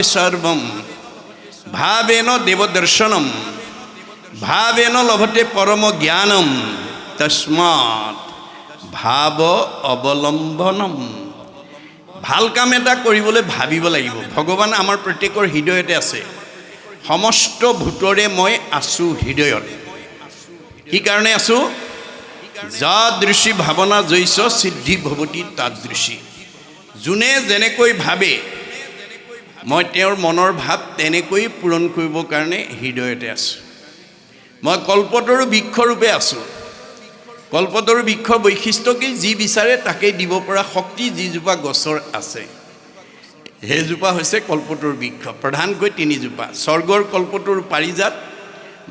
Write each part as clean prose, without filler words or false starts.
सर्वं भावेन देवदर्शनम भावेन लभते परम ज्ञानम तस्मात् भाव अवलम्बनम। ভাল কাম এটা কৰিবলৈ ভাবিব লাগিব। ভগৱান আমাৰ প্ৰত্যেকৰ হৃদয়তে আছে। সমস্ত ভূতৰে মই আছো হৃদয়ত। কি কাৰণে আছো? যাদৃশী ভাৱনা জৈস সিদ্ধি ভৱতি তাদৃশী। যোনে যেনেকৈ ভাবে মই তেওঁৰ মনৰ ভাৱ তেনেকৈ পূৰণ কৰিবৰ কাৰণে হৃদয়তে আছো। মই কল্পতৰু বৃক্ষৰূপে আছো। কল্পতৰু বৃক্ষৰ বৈশিষ্ট্য কি? যি বিচাৰে তাকেই দিব পৰা শক্তি যিজোপা গছৰ আছে সেইজোপা হৈছে কল্পতৰু বৃক্ষ। প্ৰধানকৈ তিনিজোপা: স্বৰ্গৰ কল্পতৰু পাৰিজাত,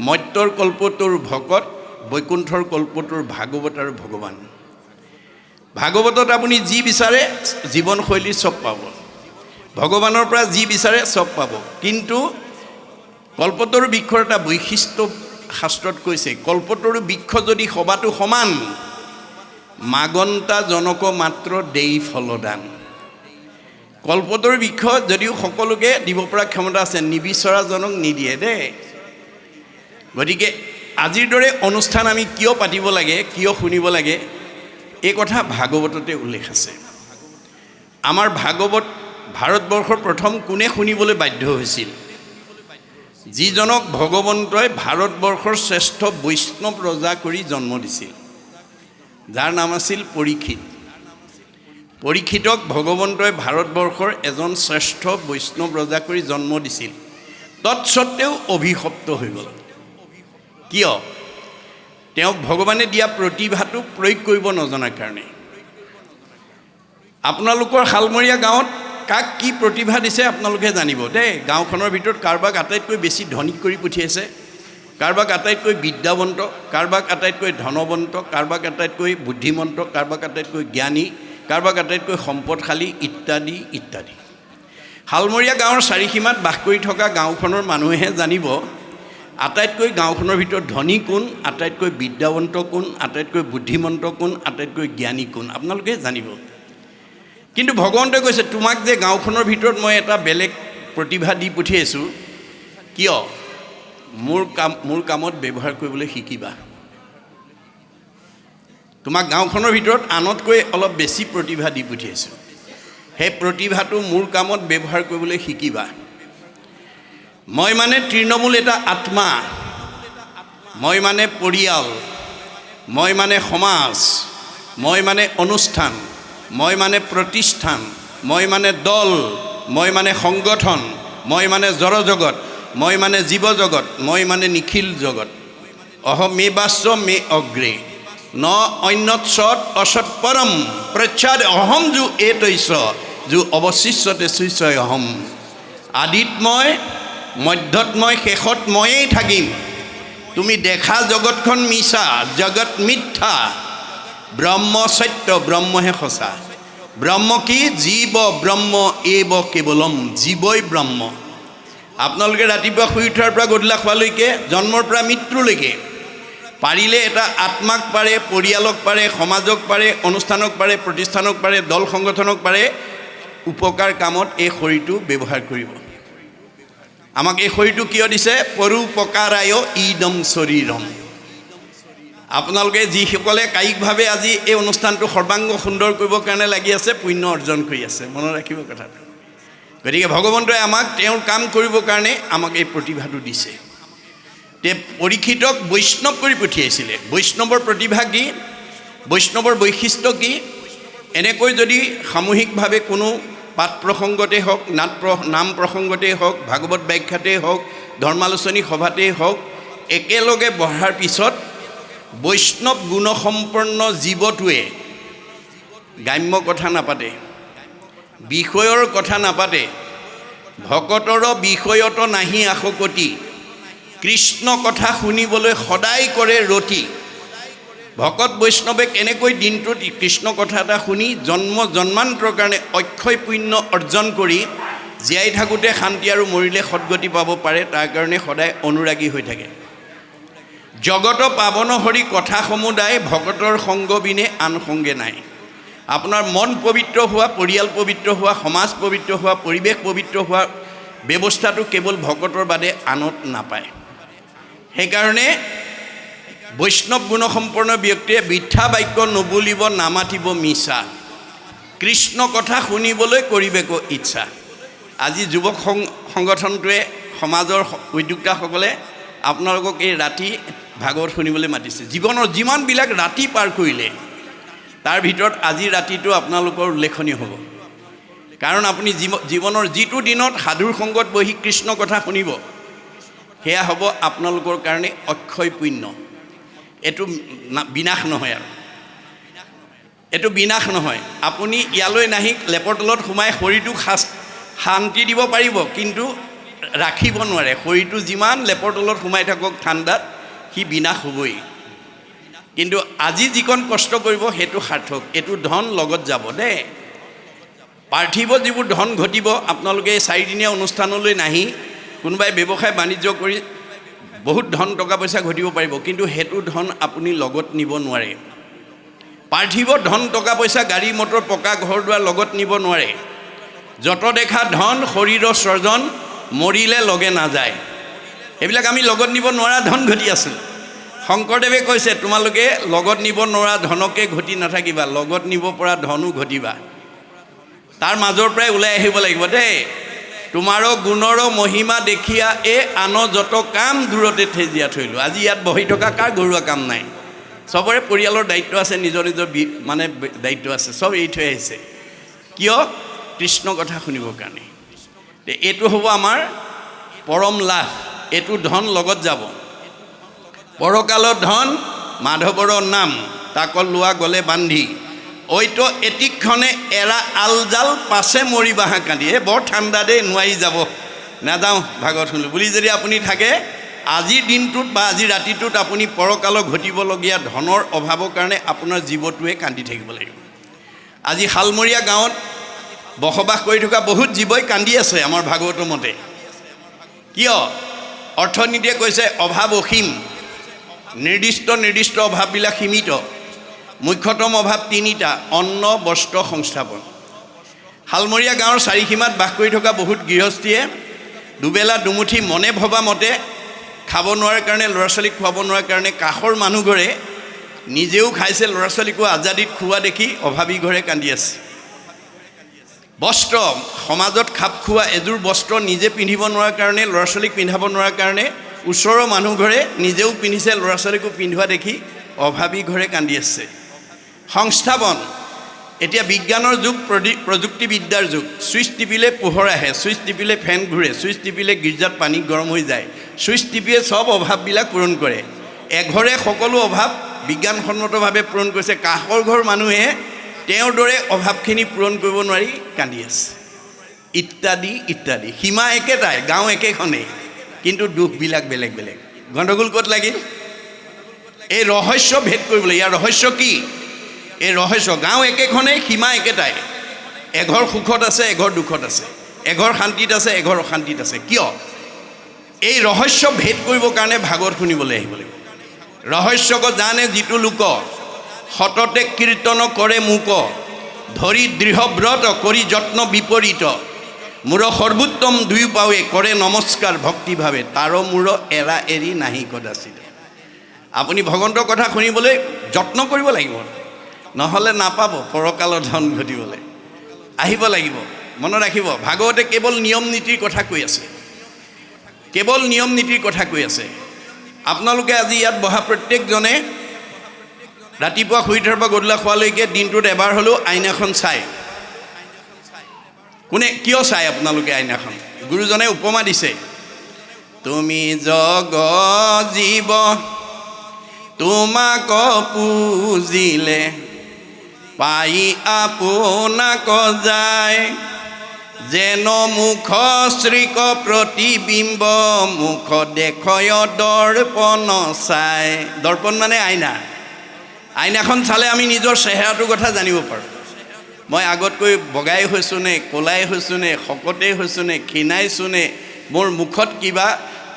মৰ্ত্যৰ কল্পতৰু ভকত, বৈকুণ্ঠৰ কল্পতৰু ভাগৱত আৰু ভগৱান। ভাগৱতত আপুনি যি বিচাৰে জীৱনশৈলী চব পাব। ভগৱানৰ পৰা যি বিচাৰে চব পাব। কিন্তু কল্পতৰু বৃক্ষৰ এটা বৈশিষ্ট্য শাস্ত্ৰত কৈছে, কল্পতৰু বৃক্ষ যদি সবাতো সমান, মাগন্তা জনক মাত্ৰ দেই ফলদান। কল্পতৰু বৃক্ষ যদিও সকলোকে দিব পৰা ক্ষমতা আছে, নিবিচৰাজনক নিদিয়ে দেই। গতিকে আজিৰ দৰে অনুষ্ঠান আমি কিয় পাতিব লাগে, কিয় শুনিব লাগে, এই কথা ভাগৱততে উল্লেখ আছে। আমাৰ ভাগৱত ভাৰতবৰ্ষৰ প্ৰথম কোনে শুনিবলৈ বাধ্য হৈছিল? যিজনক ভগৱন্তই ভাৰতবৰ্ষৰ শ্ৰেষ্ঠ বৈষ্ণৱ ৰজা কৰি জন্ম দিছিল, যাৰ নাম আছিল পৰীক্ষিত। পৰীক্ষিতক ভগৱন্তই ভাৰতবৰ্ষৰ এজন শ্ৰেষ্ঠ বৈষ্ণৱ ৰজা কৰি জন্ম দিছিল। তৎসত্ত্বেও অভিশপ্ত হৈ গ'ল। কিয়? তেওঁক ভগৱানে দিয়া প্ৰতিভাটো প্ৰয়োগ কৰিব নজনাৰ কাৰণে। আপোনালোকৰ শালমৰীয়া গাঁৱত কাক কি প্ৰতিভা দিছে আপোনালোকে জানিব দেই। গাঁওখনৰ ভিতৰত কাৰোবাক আটাইতকৈ বেছি ধনী কৰি পঠিয়াইছে, কাৰোবাক আটাইতকৈ বিদ্যাৱন্ত, কাৰোবাক আটাইতকৈ ধনৱন্ত, কাৰোবাক আটাইতকৈ বুদ্ধিমন্ত, কাৰোবাক আটাইতকৈ জ্ঞানী, কাৰোবাক আটাইতকৈ সম্পদশালী ইত্যাদি ইত্যাদি। শালমৰীয়া গাঁৱৰ চাৰিসীমাত বাস কৰি থকা গাঁওখনৰ মানুহে জানিব আটাইতকৈ গাঁওখনৰ ভিতৰত ধনী কোন, আটাইতকৈ বিদ্যাৱন্ত কোন, আটাইতকৈ বুদ্ধিমন্ত কোন, আটাইতকৈ জ্ঞানী কোন, আপোনালোকে জানিব। কিন্তু ভগৱন্তই কৈছে, তোমাক যে গাঁওখনৰ ভিতৰত মই এটা বেলেগ প্ৰতিভা দি পঠিয়াইছোঁ, কিয়? মোৰ কামত ব্যৱহাৰ কৰিবলৈ শিকিবা। তোমাক গাঁওখনৰ ভিতৰত আনতকৈ অলপ বেছি প্ৰতিভা দি পঠিয়াইছোঁ, সেই প্ৰতিভাটো মোৰ কামত ব্যৱহাৰ কৰিবলৈ শিকিবা। মই মানে তৃণমূল এটা আত্মা, মই মানে পৰিয়াল, মই মানে সমাজ, মই মানে অনুষ্ঠান, মই মানে প্ৰতিষ্ঠান, মই মানে দল, মই মানে সংগঠন, মই মানে জড়জগত, মই মানে জীৱ জগত, মই মানে নিখিল জগত। অহমেবাস্য মে অগ্ৰে ন অন্যত সৎ অসৎ পৰম প্ৰচ্ছাদ অহম যো এতৈছ যো অৱশিষ্যতে শৈশয় অহম। আদিত মই, মধ্যত মই, শেষত ময়েই থাকিম। তুমি দেখা জগতখন মিছা, জগত মিথ্যা, ব্ৰহ্ম সত্য, ব্ৰহ্মহে সঁচা। ব্ৰহ্ম কি? জীৱ ব্ৰহ্ম এব কেৱলম, জীৱই ব্ৰহ্ম। আপোনালোকে ৰাতিপুৱা শুই উঠাৰ পৰা গধূলা খোৱালৈকে, জন্মৰ পৰা মৃত্যুলৈকে পাৰিলে এটা আত্মাক পাৰে, পৰিয়ালক পাৰে, সমাজক পাৰে, অনুষ্ঠানক পাৰে, প্ৰতিষ্ঠানক পাৰে, দল সংগঠনক পাৰে উপকাৰ কামত এই শৰীৰটো ব্যৱহাৰ কৰিব। আমাক এই শৰীৰটো কিয় দিছে? পৰোপকাৰায় ইদম শৰীৰম। আপোনালোকে যিসকলে কায়িকভাৱে আজি এই অনুষ্ঠানটো সৰ্বাংগ সুন্দৰ কৰিবৰ কাৰণে লাগি আছে, পুণ্য অৰ্জন কৰি আছে, মনত ৰাখিব কথাটো। গতিকে ভগৱন্তই আমাক তেওঁৰ কাম কৰিবৰ কাৰণে আমাক এই প্ৰতিভাটো দিছে। তে পৰীক্ষিতক বৈষ্ণৱ কৰি পঠিয়াইছিলে। বৈষ্ণৱৰ প্ৰতিভা কি? বৈষ্ণৱৰ বৈশিষ্ট্য কি? এনেকৈ যদি সামূহিকভাৱে কোনো পাঠ প্ৰসংগতেই হওক, নাম প্ৰসংগতেই হওক, ভাগৱত ব্যাখ্যাতেই হওক, ধৰ্মালোচনী সভাতেই হওক, একেলগে বহাৰ পিছত বৈষ্ণৱ গুণসম্পন্ন জীৱটোৱে গ্ৰাম্য কথা নাপাতে, বিষয়ৰ কথা নাপাতে, ভকতৰ বিষয়ত নাহি আশকতি, কৃষ্ণ কথা শুনিবলৈ সদায় কৰে ৰতি। ভকত বৈষ্ণৱে কেনেকৈ দিনটোত কৃষ্ণ কথা এটা শুনি জন্ম জন্মান্তৰ কাৰণে অক্ষয় পুণ্য অৰ্জন কৰি জীয়াই থাকোঁতে শান্তি আৰু মৰিলে সদ্গতি পাব পাৰে, তাৰ কাৰণে সদায় অনুৰাগী হৈ থাকে। জগত পাৱন হৰি কথা সমুদায়, ভকতৰ সংগ বিনে আন সংগে নাই। আপোনাৰ মন পবিত্ৰ হোৱা, পৰিয়াল পবিত্ৰ হোৱা, সমাজ পবিত্ৰ হোৱা, পৰিৱেশ পবিত্ৰ হোৱা, ব্যৱস্থাটো কেৱল ভকতৰ বাদে আনত নাপায়। সেইকাৰণে বৈষ্ণৱ গুণসম্পন্ন ব্যক্তিয়ে মিথ্যা বাক্য নবুলিব, নামাতিব মিছা, কৃষ্ণ কথা শুনিবলৈ কৰিবেক ইচ্ছা। আজি যুৱক সংগঠনটোৱে, সমাজৰ উদ্যোক্তাসকলে আপোনালোকক এই ৰাতি ভাগৱত শুনিবলৈ মাতিছে। জীৱনৰ যিমানবিলাক ৰাতি পাৰ কৰিলে তাৰ ভিতৰত আজিৰ ৰাতিটো আপোনালোকৰ উল্লেখনীয় হ'ব। কাৰণ আপুনি জীৱনৰ যিটো দিনত সাধুৰ সংগত বহি কৃষ্ণ কথা শুনিব, সেয়া হ'ব আপোনালোকৰ কাৰণে অক্ষয় পুণ্য। এইটো বিনাশ নহয়, আৰু এইটো বিনাশ নহয়। আপুনি ইয়ালৈ নাহি লেপৰ তলত সোমাই শৰীৰটোক শান্তি দিব পাৰিব, কিন্তু ৰাখিব নোৱাৰে। শৰীৰটো যিমান লেপৰ তলত সোমাই থাকক ঠাণ্ডাত, সি বিনাশ হ'বই। কিন্তু আজি যিকণ কষ্ট কৰিব সেইটো সাৰ্থক। এইটো ধন লগত যাব দেই। পাৰ্থিৱ যিবোৰ ধন ঘটিব, আপোনালোকে এই 4 দিনীয়া অনুষ্ঠানলৈ নাহি কোনোবাই ব্যৱসায় বাণিজ্য কৰি বহুত ধন টকা পইচা ঘটিব পাৰিব, কিন্তু সেইটো ধন আপুনি লগত নিব নোৱাৰে। পাৰ্থিৱ ধন টকা পইচা, গাড়ী মটৰ, পকা ঘৰ দুৱাৰ লগত নিব নোৱাৰে। যত দেখা ধন শৰীৰৰ স্ৰজন, মৰিলে লগে নাযায়। এইবিলাক আমি লগত নিব নোৱাৰা ধন ঘটি আছোঁ। শংকৰদেৱে কৈছে, তোমালোকে লগত নিব নোৱাৰা ধনকে ঘটি নাথাকিবা, লগত নিব পৰা ধনো ঘটিবা। তাৰ মাজৰ পৰাই ওলাই আহিব লাগিব দেই। তোমাৰো গুণৰো মহিমা দেখিয়া আন যত কাম দূৰতে থেজিয়া থৈলো। আজি ইয়াত বহি থকা কাৰ ঘৰুৱা কাম নাই? চবৰে পৰিয়ালৰ দায়িত্ব আছে, নিজৰ নিজৰ মানে দায়িত্ব আছে, চব এৰি থৈ আহিছে। কিয়? কৃষ্ণ কথা শুনিবৰ কাৰণে। এইটো হ'ব আমাৰ পৰম লাভ। এইটো ধন লগত যাব। পৰকালৰ ধন মাধৱৰ নাম, তাক লোৱা গ'লে বান্ধি, ঐতো এটিক্ষণে এৰা আলজাল পাছে মৰিবা হাঁ কান্দি। বৰ ঠাণ্ডা দেই, নোৱাৰি যাব, নাযাওঁ ভাগৱত শুনিলোঁ বুলি যদি আপুনি থাকে, আজিৰ দিনটোত বা আজি ৰাতিটোত আপুনি পৰকালত ঘটিবলগীয়া ধনৰ অভাৱৰ কাৰণে আপোনাৰ জীৱটোৱে কান্দি থাকিব লাগিব। আজি শালমৰীয়া গাঁৱত বসবাস কৰি থকা বহুত জীৱই কান্দি আছে আমাৰ ভাগৱতৰ মতে। কিয়? অৰ্থনীতিয়ে কৈছে অভাৱ অসীম, নিৰ্দিষ্ট অভাৱবিলাক সীমিত। মুখ্যতম অভাৱ 3টা: অন্ন, বস্ত্ৰ, সংস্থাপন। শালমৰীয়া গাঁৱৰ 4 সীমাত বাস কৰি থকা বহুত গৃহস্থীয়ে দুবেলা দুমুঠি মনে ভবা মতে খাব নোৱাৰাৰ কাৰণে, ল'ৰা ছোৱালীক খুৱাব নোৱাৰাৰ কাৰণে কাষৰ মানুহ ঘৰে নিজেও খাইছে, ল'ৰা ছোৱালীকো আজাদিত খোৱা দেখি অভাৱী ঘৰে কান্দি আছে। বস্ত্ৰ, সমাজত খাপ খোৱা এযোৰ বস্ত্ৰ নিজে পিন্ধিব নোৱাৰাৰ কাৰণে, ল'ৰা ছোৱালীক পিন্ধাব নোৱাৰাৰ কাৰণে ওচৰৰ মানুহ ঘৰে নিজেও পিন্ধিছে, ল'ৰা ছোৱালীকো পিন্ধোৱা দেখি অভাৱী ঘৰে কান্দি আছে। সংস্থাপন, এতিয়া বিজ্ঞানৰ যুগ, প্ৰযুক্তিবিদ্যাৰ যুগ। ছুইচ টিপিলে পোহৰ আহে, ছুইচ টিপিলে ফেন ঘূৰে, ছুইচ টিপিলে গীৰ্জাত পানী গৰম হৈ যায়। ছুইচ টিপিয়ে চব অভাৱবিলাক পূৰণ কৰে। এঘৰে সকলো অভাৱ বিজ্ঞানসন্মতভাৱে পূৰণ কৰিছে। কাষৰ ঘৰ মানুহে তেওঁৰ দৰে অভাৱখিনি পূৰণ কৰিব নোৱাৰি কান্দি আছে, ইত্যাদি ইত্যাদি। সীমা একেটাই, গাঁও একেখনেই, কিন্তু দুখবিলাক বেলেগ বেলেগ। গণ্ডগোল ক'ত লাগিল? এই ৰহস্য ভেদ কৰিবলৈ। ইয়াৰ ৰহস্য কি? এই ৰহস্য, গাঁও একেখনেই, সীমা একেটাই। এঘৰ সুখত আছে, এঘৰ দুখত আছে, এঘৰ শান্তিত আছে, এঘৰ অশান্তিত আছে। কিয়? এই ৰহস্য ভেদ কৰিবৰ কাৰণে ভাগৱত শুনিবলৈ আহিব লাগিব। ৰহস্যক জানে যিটো লোক, সততে কীৰ্তন কৰে মোক, ধৰি দৃঢ় ব্ৰত কৰি যত্ন বিপৰীত, মূৰ সৰ্বোত্তম দুই পাৱে কৰে নমস্কাৰ ভক্তিভাৱে, তাৰ মূৰ এৰা এৰি নাহি কদাচিত। আপুনি ভগৱন্তৰ কথা শুনিবলৈ যত্ন কৰিব লাগিব, নহ'লে নাপাব পৰকালৰ ধন ঘটিবলৈ। আহিব লাগিব। মনত ৰাখিব, ভাগৱতে কেৱল নিয়ম নীতিৰ কথা কৈ আছে, কেৱল নিয়ম নীতিৰ কথা কৈ আছে। আপোনালোকে আজি ইয়াত বহা প্ৰত্যেকজনে ৰাতিপুৱা শুই উঠাৰ পৰা গধূলা খোৱালৈকে দিনটোত এবাৰ হ'লেও আইনাখন চায়। কোনে কিয় চায় আপোনালোকে আইনাখন? গুৰুজনে উপমা দিছে, তুমি জগ জীৱ তোমাক পুজিলে, পাই আপোনাক যায়, যেন মুখ শ্ৰীক প্ৰতিবিম্ব, মুখ দেখয় দৰ্পণ চাই। দৰ্পণ মানে আইনা। আইনাখন চালে আমি নিজৰ চেহেৰাটোৰ কথা জানিব পাৰোঁ। মই আগতকৈ বগাই হৈছোঁ নে, ক'লাই হৈছোঁ নে, শকতেই হৈছোঁ নে, ক্ষীণাইছোঁ নে, মোৰ মুখত কিবা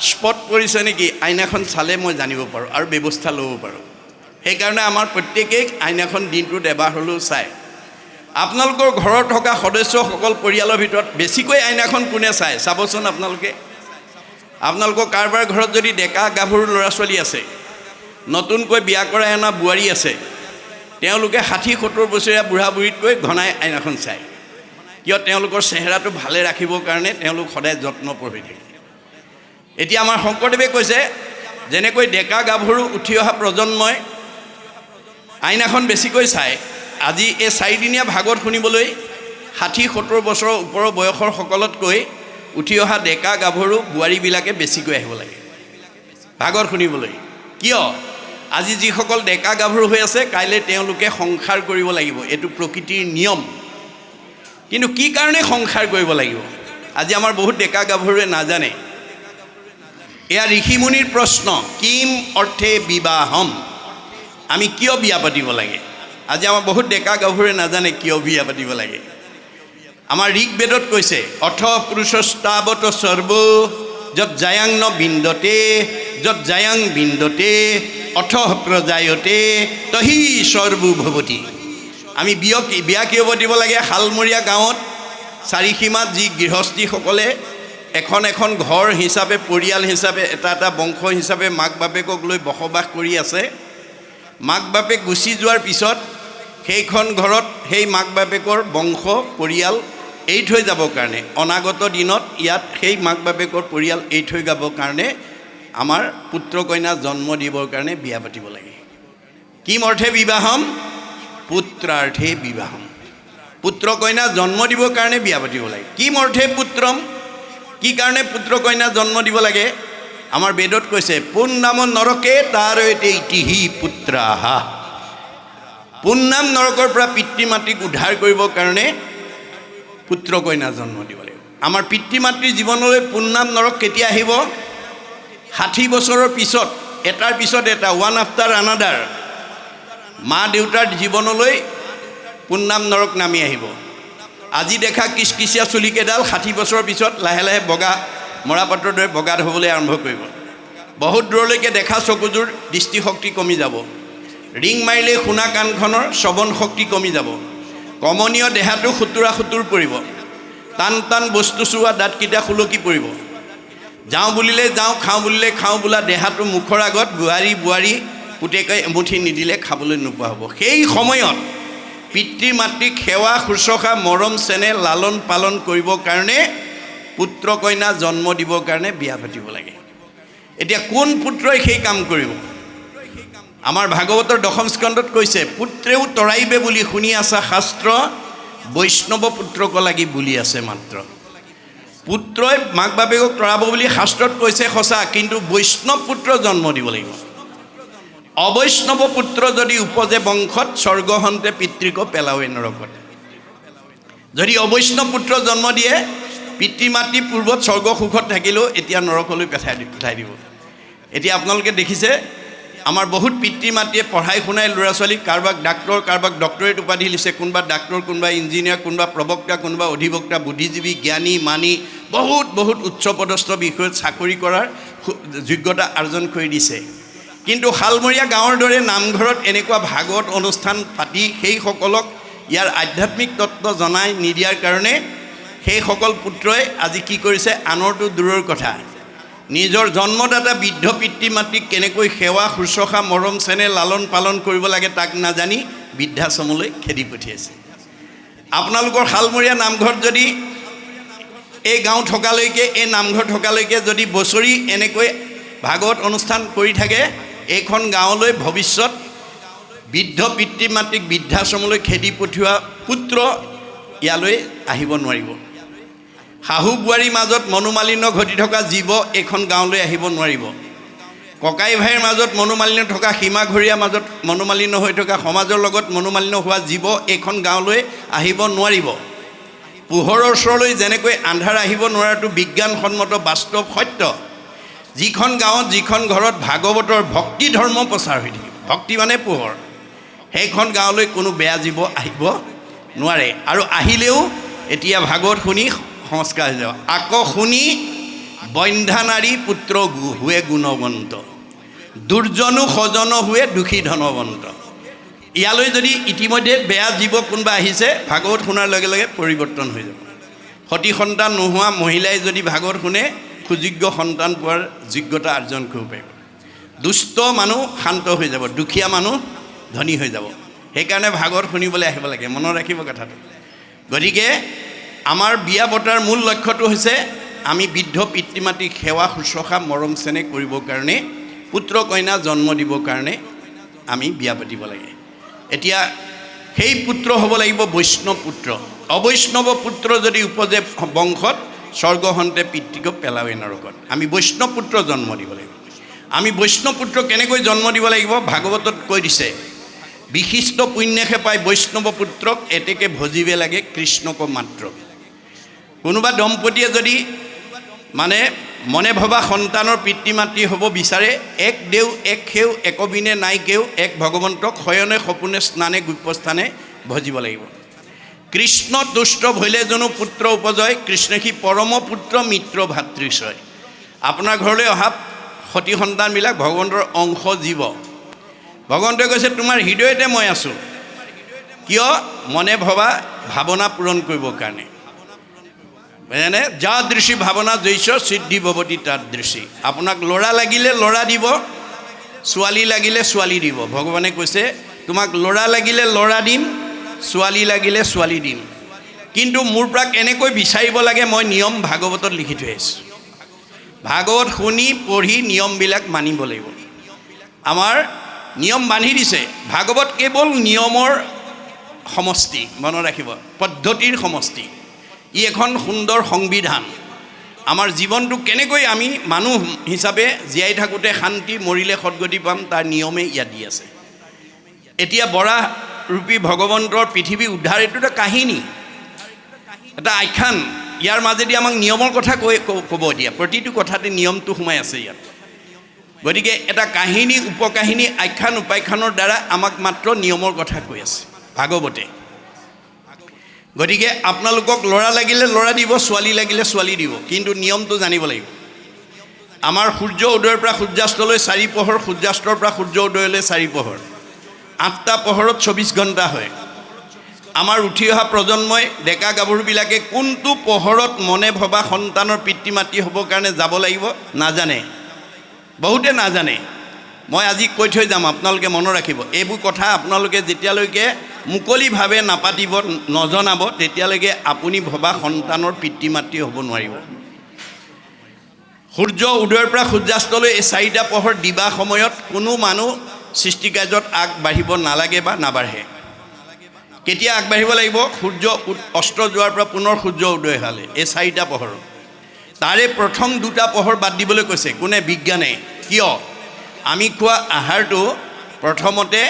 স্পট পৰিছে নেকি, আইনাখন চালে মই জানিব পাৰোঁ আৰু ব্যৱস্থা ল'ব পাৰোঁ। সেইকাৰণে আমাৰ প্ৰত্যেকেই আইনাখন দিনটোত এবাৰ হ'লেও চায়। আপোনালোকৰ ঘৰত থকা সদস্যসকল পৰিয়ালৰ ভিতৰত বেছিকৈ আইনাখন কোনে চায় চাবচোন আপোনালোকৰ কাৰোবাৰ ঘৰত যদি ডেকা গাভৰু ল'ৰা ছোৱালী আছে, নতুনকৈ বিয়া কৰাই অনা বোৱাৰী আছে, তেওঁলোকে 60-70 বছৰীয়া বুঢ়া বুঢ়ীতকৈ ঘনাই আইনাখন চায়। কিয়? তেওঁলোকৰ চেহেৰাটো ভালে ৰাখিবৰ কাৰণে তেওঁলোক সদায় যত্ন কৰি থাকে। এতিয়া আমাৰ শংকৰদেৱে কৈছে, যেনেকৈ ডেকা গাভৰু উঠি অহা প্ৰজন্মই আইনাখন বেছিকৈ চায়, আজি এই 4 দিনীয়া ভাগৱত শুনিবলৈ 60-70 বছৰৰ ওপৰৰ বয়সৰ সকলতকৈ উঠি অহা ডেকা গাভৰু বোৱাৰীবিলাকে বেছিকৈ আহিব লাগে ভাগৱত শুনিবলৈ। কিয়? আজি যিসকল ডেকা গাভৰু হৈ আছে, কাইলৈ তেওঁলোকে সংসাৰ কৰিব লাগিব, এইটো প্ৰকৃতিৰ নিয়ম। কিন্তু কি কাৰণে সংসাৰ কৰিব লাগিব আজি আমাৰ বহুত ডেকা গাভৰুৱে নাজানে। এয়া ঋষিমুনিৰ প্ৰশ্ন, কিম অৰ্থে বিবাহম, আমি কিয় বিয়া পাতিব লাগে? আজি আমাৰ বহুত ডেকা গাভৰুৱে নাজানে কিয় বিয়া পাতিব লাগে। আমাৰ ঋকবেদত কৈছে, অথ পুৰুষস্তাৱত সৰ্ব যত জায়াং ন বিন্দতে যত জায়াং বিন্দতে অথ প্ৰজায়তে তহি সৰ্বো ভৱতি। আমি বিয়া কিয় পাতিব লাগে? শালমৰীয়া গাঁৱত চাৰিসীমাত যি গৃহস্থীসকলে এখন এখন ঘৰ হিচাপে, পৰিয়াল হিচাপে, এটা বংশ হিচাপে মাক বাপেকক লৈ বসবাস কৰি আছে, মাক বাপেক গুচি যোৱাৰ পিছত সেইখন ঘৰত সেই মাক বাপেকৰ বংশ পৰিয়াল এৰি থৈ যাবৰ কাৰণে, অনাগত দিনত ইয়াত সেই মাক বাপেকৰ পৰিয়াল এৰি থৈ যাবৰ কাৰণে আমাৰ পুত্ৰ কন্যা জন্ম দিবৰ কাৰণে বিয়া পাতিব লাগে। কিম অৰ্থে বিবাহম? পুত্ৰাৰ্থে বিবাহম। পুত্ৰ কন্যা জন্ম দিবৰ কাৰণে বিয়া পাতিব লাগে। কিম অৰ্থে পুত্ৰম? কি কাৰণে পুত্ৰ কন্যা জন্ম দিব লাগে? আমাৰ বেদত কৈছে, পুন্নাম নৰকে তাৰৈতে ইতিহি পুত্ৰাহা। পুন্নাম নৰকৰ পৰা পিতৃ মাতৃক উদ্ধাৰ কৰিবৰ কাৰণে পুত্ৰ কন্যা জন্ম দিব লাগিব। আমাৰ পিতৃ মাতৃৰ জীৱনলৈ পুন্নাম নৰক কেতিয়া আহিব? 60 বছৰৰ পিছত, এটাৰ পিছত এটা, ওৱান আফটাৰ আনাডাৰ মা দেউতাৰ জীৱনলৈ পুন্নাম নৰক নামি আহিব। আজি দেখা কিচকিচীয়া চুলিকেইডাল 60 বছৰৰ পিছত লাহে লাহে বগা মৰাপাতৰ দৰে বগা হ'বলৈ আৰম্ভ কৰিব। বহুত দূৰলৈকে দেখা চকুযোৰ দৃষ্টিশক্তি কমি যাব। ৰিং মাৰিলে শুনা কাণখনৰ শ্ৰৱণ শক্তি কমি যাব। কমনীয় দেহাটো সুতুৰা পৰিব। টান টান বস্তু চোৱা দাঁতকেইটা সুলকি পৰিব। যাওঁ বুলিলে যাওঁ, খাওঁ বুলিলে খাওঁ বোলা দেহাটো মুখৰ আগত বোৱাৰী পুতেকৈ এমুঠি নিদিলে খাবলৈ নোপোৱা হ'ব। সেই সময়ত পিতৃ মাতৃক সেৱা শুশ্ৰূষা মৰম চেনেহ লালন পালন কৰিবৰ কাৰণে পুত্ৰ কন্যা জন্ম দিবৰ কাৰণে বিয়া পাতিব লাগে। এতিয়া কোন পুত্ৰই সেই কাম কৰিব? আমাৰ ভাগৱতৰ 10ম স্কন্ধত কৈছে, পুত্ৰেও তৰাইবে বুলি শুনি আছা শাস্ত্ৰ, বৈষ্ণৱ পুত্ৰক লাগি বুলি আছে মাত্ৰ। পুত্ৰই মাক বাপেকক তৰাব বুলি শাস্ত্ৰত কৈছে সঁচা, কিন্তু বৈষ্ণৱ পুত্ৰ জন্ম দিব লাগিব। অবৈষ্ণৱ পুত্ৰ যদি উপজে বংশত, স্বৰ্গহন্তে পিতৃক পেলাৱে নৰকত। যদি অবৈষ্ণৱ পুত্ৰ জন্ম দিয়ে, পিতৃ মাতৃ পূৰ্বত স্বৰ্গ সুখত থাকিলেও এতিয়া নৰকলৈ পঠাই দিব। এতিয়া আপোনালোকে দেখিছে, আমাৰ বহুত পিতৃ মাতৃয়ে পঢ়াই শুনাই ল'ৰা ছোৱালীক কাৰোবাক ডাক্তৰ, কাৰোবাক ডক্টৰেট উপাধি দিছে, কোনোবা ডাক্তৰ, কোনোবা ইঞ্জিনিয়াৰ, কোনোবা প্ৰবক্তা, কোনোবা অধিবক্তা, বুদ্ধিজীৱী, জ্ঞানী, মানি বহুত উচ্চপদস্থ বিষয়ত চাকৰি কৰাৰ যোগ্যতা অৰ্জন কৰি দিছে। কিন্তু শালমৰীয়া গাঁৱৰ দৰে নামঘৰত এনেকুৱা ভাগৱত অনুষ্ঠান পাতি সেইসকলক ইয়াৰ আধ্যাত্মিক তত্ত্ব জনাই নিদিয়াৰ কাৰণে সেইসকল পুত্ৰই আজি কি কৰিছে? আনৰটো দূৰৰ কথা, নিজৰ জন্মদাতা বৃদ্ধ পিতৃ মাতৃক কেনেকৈ সেৱা শুশ্ৰূষা মৰম চেনেহ লালন পালন কৰিব লাগে তাক নাজানি বৃদ্ধাশ্ৰমলৈ খেদি পঠিয়াইছে। আপোনালোকৰ শালমৰীয়া নামঘৰত যদি এই গাঁও থকালৈকে, এই নামঘৰ থকালৈকে যদি বছৰি এনেকৈ ভাগৱত অনুষ্ঠান কৰি থাকে, এইখন গাঁৱলৈ ভৱিষ্যত বৃদ্ধ পিতৃ মাতৃক বৃদ্ধাশ্ৰমলৈ খেদি পঠিওৱা পুত্ৰ ইয়ালৈ আহিব নোৱাৰিব। শাহু বোৱাৰীৰ মাজত মনোমালিন্য ঘটি থকা জীৱ এইখন গাঁৱলৈ আহিব নোৱাৰিব। ককাই ভাইৰ মাজত মনোমালিন্য থকা, সীমাঘৰীয়াৰ মাজত মনোমালিন্য হৈ থকা, সমাজৰ লগত মনোমালিন্য হোৱা জীৱ এইখন গাঁৱলৈ আহিব নোৱাৰিব। পোহৰৰ ওচৰলৈ যেনেকৈ আন্ধাৰ আহিব নোৱাৰাটো বিজ্ঞানসন্মত বাস্তৱ সত্য। যিখন গাঁৱত, যিখন ঘৰত ভাগৱতৰ ভক্তি ধৰ্ম প্ৰচাৰ হৈ থাকিব, ভক্তি মানে পোহৰ, সেইখন গাঁৱলৈ কোনো বেয়া জীৱ আহিব নোৱাৰে। আৰু আহিলেও এতিয়া ভাগৱত শুনি সংস্কাৰ হৈ যাব। আকৌ শুনি বন্ধ্যা নাৰী পুত্ৰ হুৱে গুণৱন্ত, দুৰ্জনো সজন হুৱে দুখী ধনৱন্ত। ইয়ালৈ যদি ইতিমধ্যে বেয়া জীৱ কোনোবা আহিছে ভাগৱত শুনাৰ লগে লগে পৰিৱৰ্তন হৈ যাব। সতি সন্তান নোহোৱা মহিলাই যদি ভাগৱত শুনে সুযোগ্য সন্তান পোৱাৰ যোগ্যতা অৰ্জন কৰিব পাৰিব। দুষ্ট মানুহ শান্ত হৈ যাব, দুখীয়া মানুহ ধনী হৈ যাব। সেইকাৰণে ভাগৱত শুনিবলৈ আহিব লাগে, মনত ৰাখিব কথাটো। গতিকে আমাৰ বিয়া পতাৰ মূল লক্ষ্যটো হৈছে আমি বৃদ্ধ পিতৃ মাতৃক সেৱা শুশ্ৰূষা মৰম চেনেহ কৰিবৰ কাৰণে, পুত্ৰ কন্যা জন্ম দিবৰ কাৰণে আমি বিয়া পাতিব লাগে। এতিয়া সেই পুত্ৰ হ'ব লাগিব বৈষ্ণৱ পুত্ৰ। অবৈষ্ণৱ পুত্ৰ যদি উপজে বংশত স্বৰ্গহন্তে পিতৃক পেলাৱে নৰকত। আমি বৈষ্ণৱ পুত্ৰ জন্ম দিব লাগিব। আমি বৈষ্ণৱ পুত্ৰ কেনেকৈ জন্ম দিব লাগিব? ভাগৱতত কৈ দিছে, বিশিষ্ট পুণ্যকে পাই বৈষ্ণৱ পুত্ৰক এতেকে ভজিবে লাগে কৃষ্ণক মাত্ৰ। কোনোবা দম্পতীয়ে যদি মানে মনে ভবা সন্তানৰ পিতৃ মাতৃ হ'ব বিচাৰে, এক দেও এক সেউ একবিনে নাই কেও, এক ভগৱন্তক শয়নে সপোনে স্নানে গুপ্যস্থানে ভজিব লাগিব। কৃষ্ণ তুষ্ট ভৈলে জনো পুত্ৰ উপজয়, কৃষ্ণসী পৰম পুত্ৰ মিত্ৰ ভাতৃশ্বয়। আপোনাৰ ঘৰলৈ অহা সতি সন্তানবিলাক ভগৱন্তৰ অংশ জীৱ। ভগৱন্তই কৈছে তোমাৰ হৃদয়তে মই আছোঁ। কিয়? মনে ভবা ভাৱনা পূৰণ কৰিবৰ কাৰণে। মানে যা দৃশী ভাৱনা জৈছ সিদ্ধি ভৱতী তাত দৃশী। আপোনাক ল'ৰা লাগিলে ল'ৰা দিব, ছোৱালী লাগিলে ছোৱালী দিব। ভগৱানে কৈছে তোমাক ল'ৰা লাগিলে ল'ৰা দিম, ছোৱালী লাগিলে ছোৱালী দিম। কিন্তু মোৰ পৰা কেনেকৈ বিচাৰিব লাগে মই নিয়ম ভাগৱতত লিখি থৈ আহিছোঁ। ভাগৱত শুনি পঢ়ি নিয়মবিলাক মানিব লাগিব। আমাৰ নিয়ম বান্ধি দিছে। ভাগৱত কেৱল নিয়মৰ সমষ্টি, মনত ৰাখিব, পদ্ধতিৰ সমষ্টি। ই এখন সুন্দৰ সংবিধান। আমাৰ জীৱনটো কেনেকৈ আমি মানুহ হিচাপে জীয়াই থাকোঁতে শান্তি, মৰিলে সদগতি পাম, তাৰ নিয়মে ইয়াত দি আছে। এতিয়া বৰাহ ৰূপী ভগৱন্তৰ পৃথিৱী উদ্ধাৰ, এইটো এটা কাহিনী, এটা আখ্যান। ইয়াৰ মাজেদি আমাক নিয়মৰ কথা ক'ব দিয়া, প্ৰতিটো কথাতে নিয়মটো সোমাই আছে ইয়াত। গতিকে এটা কাহিনী, উপকাহিনী, আখ্যান উপাখ্যানৰ দ্বাৰা আমাক মাত্ৰ নিয়মৰ কথা কৈ আছে ভাগৱতে। গতিকে আপোনালোকক ল'ৰা লাগিলে ল'ৰা দিব, ছোৱালী লাগিলে ছোৱালী দিব, কিন্তু নিয়মটো জানিব লাগিব। আমাৰ সূৰ্য উদয়ৰ পৰা সূৰ্যাস্তলৈ 4 পহৰ, সূৰ্যাস্তৰ পৰা সূৰ্য উদয়লৈ 4 পহৰ। 8টা পহৰত 24 ঘণ্টা হয়। আমাৰ উঠি অহা প্ৰজন্মই, ডেকা গাভৰুবিলাকে কোনটো পহৰত মনে ভবা সন্তানৰ পিতৃ মাতৃ হ'বৰ কাৰণে যাব লাগিব নাজানে, বহুতে নাজানে। মই আজি কৈ থৈ যাম, আপোনালোকে মনত ৰাখিব। এইবোৰ কথা আপোনালোকে যেতিয়ালৈকে মুকলিভাৱে নাপাতিব, নজনাব, তেতিয়ালৈকে আপুনি ভবা সন্তানৰ পিতৃ মাতৃ হ'ব নোৱাৰিব। সূৰ্য উদয়ৰ পৰা সূৰ্যাস্তলৈ এই 4টা পহৰ দিবা সময়ত কোনো মানুহ সৃষ্টিকাৰ্যত আগবাঢ়িব নালাগে বা নাবাঢ়ে। কেতিয়া আগবাঢ়িব লাগিব? সূৰ্য অস্ত যোৱাৰ পৰা পুনৰ সূৰ্য উদয় হ'লে, এই 4টা পহৰ। তাৰে প্ৰথম 2টা পহৰ বাদ দিবলৈ কৈছে কোনে? বিজ্ঞানে। কিয়? আমি খোৱা আহাৰটো প্ৰথমতে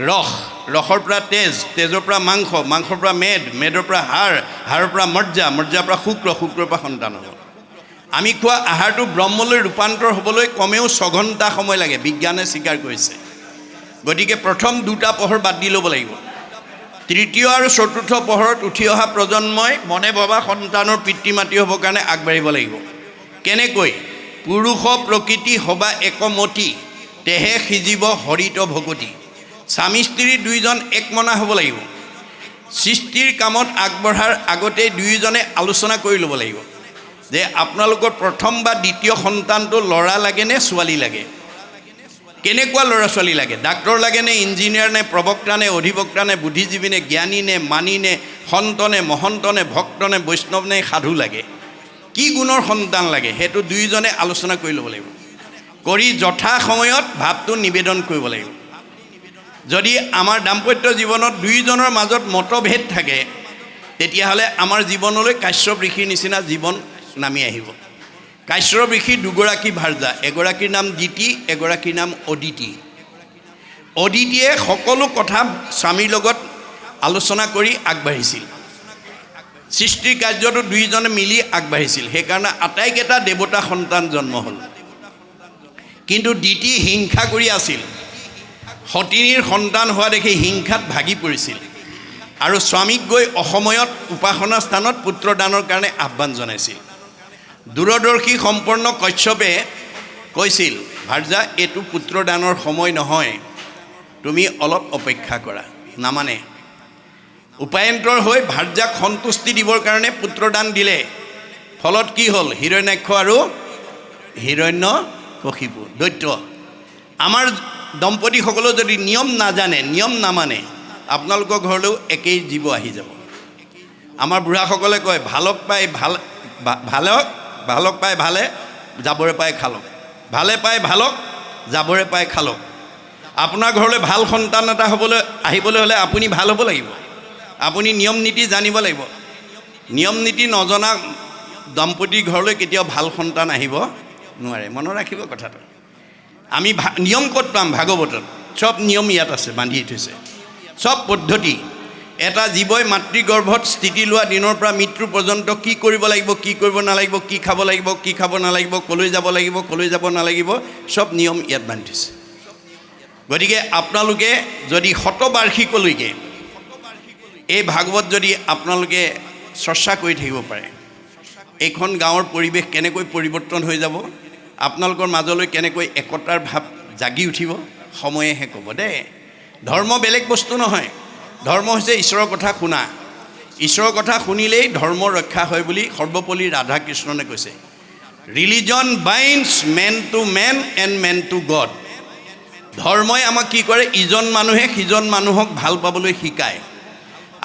ৰস, ৰসৰ পৰা তেজ, তেজৰ পৰা মাংস, মাংসৰ পৰা মেদ, মেদৰ পৰা হাড়, হাড়ৰ পৰা মজ্জা, মজ্জাৰ পৰা শুক্ৰ, শুক্ৰৰ পৰা সন্তান হ'ব। আমি খোৱা আহাৰটো ব্ৰহ্মলৈ ৰূপান্তৰ হ'বলৈ কমেও 6 ঘণ্টা সময় লাগে, বিজ্ঞানে স্বীকাৰ কৰিছে। গতিকে প্ৰথম 2টা পহৰ বাদ দি ল'ব লাগিব। তৃতীয় আৰু চতুৰ্থ পহৰত উঠি অহা প্ৰজন্মই মনে ভবা সন্তানৰ পিতৃ মাতৃ হ'বৰ কাৰণে আগবাঢ়িব লাগিব। কেনেকৈ? পুৰুষ প্ৰকৃতি সবা একমতি, তেহে সিজিব হৰিত ভগতি। স্বামী স্ত্ৰী দুয়োজন একমনা হ'ব লাগিব। সৃষ্টিৰ কামত আগবঢ়াৰ আগতেই দুয়োজনে আলোচনা কৰি ল'ব লাগিব যে আপোনালোকৰ প্ৰথম বা দ্বিতীয় সন্তানটো ল'ৰা লাগে নে ছোৱালী লাগে, কেনেকুৱা ল'ৰা ছোৱালী লাগে, ডাক্তৰ লাগে নে, ইঞ্জিনিয়াৰ নে, প্ৰবক্তা নে, অধিবক্তা নে, বুদ্ধিজীৱী নে, জ্ঞানী নে, মানি নে, সন্ত নে, মহন্ত নে, ভক্ত নে, বৈষ্ণৱ নে, সাধু লাগে, কি গুণৰ সন্তান লাগে, সেইটো দুয়োজনে আলোচনা কৰি ল'ব লাগিব। কৰি যথা সময়ত ভাৱটো নিবেদন কৰিব লাগিব। যদি আমাৰ দাম্পত্য জীৱনত দুয়োজনৰ মাজত মতভেদ থাকে, তেতিয়াহ'লে আমাৰ জীৱনলৈ কাশ্যপ ঋষিৰ নিচিনা জীৱন নামি আহিব। কাশ্যপ ঋষিৰ 2গৰাকী ভাৰ্যা, এগৰাকীৰ নাম দিতি, এগৰাকীৰ নাম অদিতি। অদিতিয়ে সকলো কথা স্বামীৰ লগত আলোচনা কৰি আগবাঢ়িছিল। সৃষ্টিৰ কাৰ্যটো দুয়োজনে মিলি আগবাঢ়িছিল, সেইকাৰণে আটাইকেইটা দেৱতা সন্তান জন্ম হ'ল। কিন্তু দিতি হিংসা কৰি আছিল, সতিনীৰ সন্তান হোৱা দেখি হিংসাত ভাগি পৰিছিল আৰু স্বামীক গৈ অসময়ত উপাসনা স্থানত পুত্ৰদানৰ কাৰণে আহ্বান জনাইছিল। দূৰদৰ্শী সম্পন্ন কশ্যপে কৈছিল, ভাৰ্যা এইটো পুত্ৰদানৰ সময় নহয়, তুমি অলপ অপেক্ষা কৰা। নামানে। উপায়ন্তৰ হৈ ভাৰ্যাক সন্তুষ্টি দিবৰ কাৰণে পুত্ৰদান দিলে। ফলত কি হ'ল? হিৰণ্যাক্ষ আৰু হিৰণ্যকশিপু দৈত্য। আমাৰ দম্পতীসকলেও যদি নিয়ম নাজানে, নিয়ম নামানে, আপোনালোকৰ ঘৰলৈও একেই জীৱ আহি যাব। আমাৰ বুঢ়াসকলে কয়, ভালক পাই ভালক পাই ভালে, জাবৰে পাই খালক। ভালে পাই ভালক, জাবৰে পাই খালক। আপোনাৰ ঘৰলৈ ভাল সন্তান এটা আহিবলৈ হ'লে আপুনি ভাল হ'ব লাগিব। আপুনি নিয়ম নীতি জানিব লাগিব। নিয়ম নীতি নজনা দম্পতীৰ ঘৰলৈ কেতিয়াও ভাল সন্তান আহিব নোৱাৰে। মনত ৰাখিব কথাটো। আমি নিয়ম ক'ত পাম? ভাগৱতত চব নিয়ম ইয়াত আছে, বান্ধি থৈছে চব পদ্ধতি। এটা জীৱই মাতৃগৰ্ভত স্থিতি লোৱা দিনৰ পৰা মৃত্যু পৰ্যন্ত কি কৰিব লাগিব, কি কৰিব নালাগিব, কি খাব লাগিব, কি খাব নালাগিব, কলৈ যাব লাগিব, কলৈ যাব নালাগিব, চব নিয়ম ইয়াত বান্ধি থৈছে। গতিকে আপোনালোকে যদি শতবাৰ্ষিকলৈকে এই ভাগৱত যদি আপোনালোকে চৰ্চা কৰি থাকিব পাৰে, এইখন গাঁৱৰ পৰিৱেশ কেনেকৈ পৰিৱৰ্তন হৈ যাব, আপোনালোকৰ মাজলৈ কেনেকৈ একতাৰ ভাৱ জাগি উঠিব, সময়েহে ক'ব দেই। ধৰ্ম বেলেগ বস্তু নহয়। ধৰ্ম হৈছে ঈশ্বৰৰ কথা শুনা। ঈশ্বৰৰ কথা শুনিলেই ধৰ্ম ৰক্ষা হয় বুলি সৰ্বপল্লী ৰাধাকৃষ্ণনে কৈছে। Religion binds men to men and men to God. ধৰ্মই আমাক কি কৰে? ইজন মানুহে সিজন মানুহক ভাল পাবলৈ শিকায়।